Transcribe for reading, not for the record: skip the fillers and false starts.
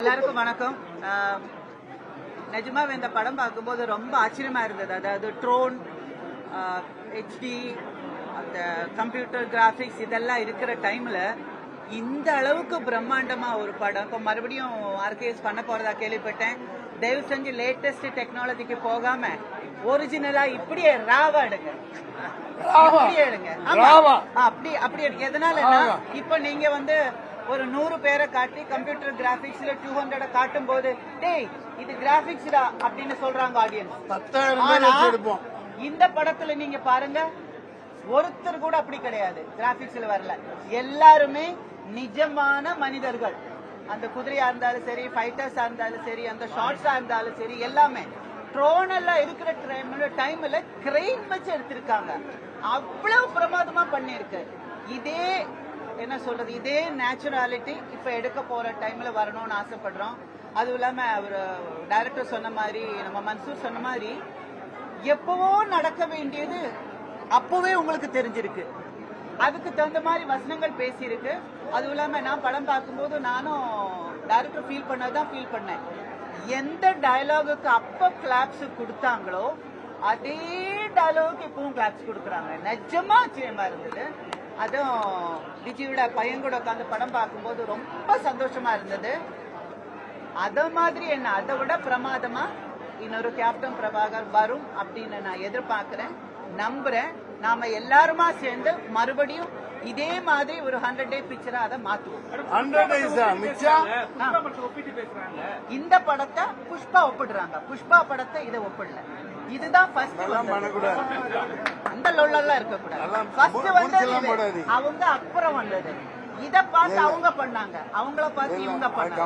எல்லாருக்கும் வணக்கம். நிஜமாவே இந்த படம் பார்க்கும்போது ரொம்ப ஆச்சரியமா இருந்தது. அதாவது ட்ரோன், HD, அந்த கம்ப்யூட்டர் கிராபிக்ஸ் இதெல்லாம் இருக்கிற டைம்ல இந்த அளவுக்கு பிரம்மாண்டமா ஒரு படம். இப்போ மறுபடியும் RKS பண்ண போறதா கேள்விப்பட்டேன். தயவு செஞ்சு லேட்டஸ்ட் டெக்னாலஜிக்கு போகாம ஒரிஜினலா இப்படியே ராவா எடுங்க, இப்படியே எடுங்க. அப்படி அப்படி எடுங்க. எதனாலன்னா இப்ப நீங்க வந்து ஒரு 100 பேரை காட்டி கம்ப்யூட்டர் கிராபிக்ஸ்ல 200 காட்டும் போது டேய் இது கிராபிக்ஸ்டா அப்படின்னு சொல்றாங்க ஆடியன்ஸ். இந்த படத்துல நீங்க பாருங்க, ஒருத்தர் கூட அப்படி கிடையாது, கிராபிக்ஸ்ல வரல. எல்லாருமே நிஜமான மனிதர்கள். அந்த குதிரையா இருந்தாலும் சரி, ஃபைட்டர்ஸா இருந்தாலும் சரி, அந்த ஷார்ட்ஸா இருந்தாலும் சரி, எல்லாமே ட்ரோன் எல்லாம் இருக்கிற டைம்ல கிரெயின் வச்சு எடுத்திருக்காங்க. அவ்வளவு பிரமாதமா பண்ணிருக்கு. இதே என்ன சொல்றது, இதே நேச்சுராலிட்டி இப்ப எடுக்க போற டைம்ல வரணும்னு ஆசைப்படுறோம். அதுவும் இல்லாம அவர் டைரக்டர் சொன்ன மாதிரி, நம்ம மன்சூர் சொன்ன மாதிரி, எப்பவோ நடக்க வேண்டியது அப்பவே உங்களுக்கு தெரிஞ்சிருக்கு. அதுக்கு தகுந்த மாதிரி வசனங்கள் பேசியிருக்கு. அதுவும் இல்லாம நான் படம் பார்க்கும்போது நானும் டைரக்டர் ஃபீல் பண்ணேன். எந்த டயலாகுக்கு அப்ப கிளாப்ஸ் கொடுத்தாங்களோ அதே டயலாகுக்கு இப்பவும் கிளாப்ஸ் கொடுக்குறாங்க. நிஜமா ஆச்சரியமா இருந்தது. அதுவும் விஜயோட பையன் கூட உட்காந்து படம் பார்க்கும்போது ரொம்ப சந்தோஷமா இருந்தது. அத மாதிரி என்ன, அதை விட பிரமாதமா இன்னொரு கேப்டன் பிரபாகர் வரும் அப்படின்னு நான் எதிர்பார்க்கிறேன், நம்புறேன். நாம எல்லாருமா சேர்ந்து மறுபடியும் இதே மாதிரி ஒரு 100 டே பிக்சரா அதை மாத்துவோம். இந்த படத்தை புஷ்பா ஒப்பிடுறாங்க, புஷ்பா படத்தை இதை ஒப்பிடல. இதுதான் அந்த லொல்லாம் இருக்கக்கூடாது. அவங்க அப்புறம் வந்தது, இத பார்த்து அவங்க பண்ணாங்க, அவங்கள பார்த்து இவங்க பண்ணாங்க.